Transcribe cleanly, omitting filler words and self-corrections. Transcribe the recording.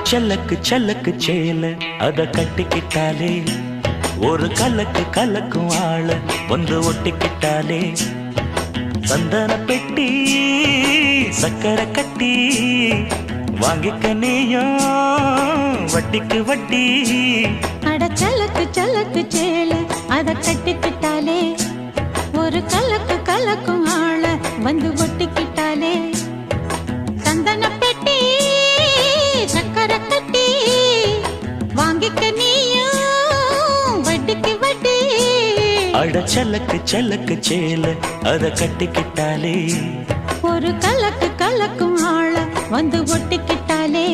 செல்லக்கு செல்லக்கு சேல அத கட்டிக்கிட்டாலே ஒரு கலக்கு கலக்கும் ஆள வந்து ஒட்டிக்கிட்டாலே சந்தன பெட்டி சக்கரை கட்டி வாங்கிக்க நீயும் வட்டிக்கு வட்டி. அட செல்லக்கு செல்லக்கு சேல அத கட்டிக்கிட்டாலே ஒரு கலக்கு கலக்கும் ஆள வந்து ஒட்டிக்கிட்டாலே சந்தன பெட்டி சக்கரை கட்டி வாங்கிக்க நீயும் வட்டிக்கு வட்டி. அட செல்லக்கு செல்லக்கு சேல அத கட்டிக்கிட்டாலே ஒரு கலக்கு கலக்கும் ஆள வந்து ஒட்டிக்கிட்டாலே